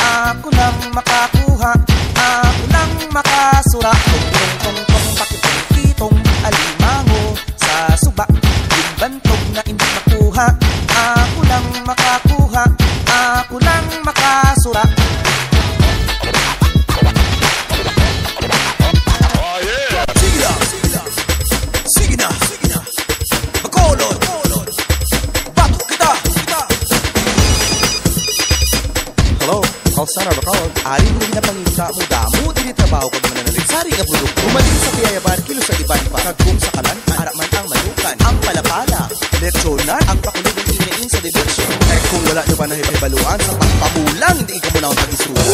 ako lang makakuha, ako lang makasura. Tong pakitong-kitong alimango sa suba, yung bantog na hindi makuha, ako lang makakuha, ako lang makasura. Sana bakawag, ari mo ginapangita mo damo, dinitrabaho ko naman na nagsari nga produkto. Umaling sa piyayaban, kilo sa iban pa, kagkong sa kalan, araman ang malukan, ang palapala, lechonan, ang pakulubong ingin sa diversyon. Eh kung wala nyo ba nahipibaluan sa pagpabulang, hindi ka muna akong pag-isubo.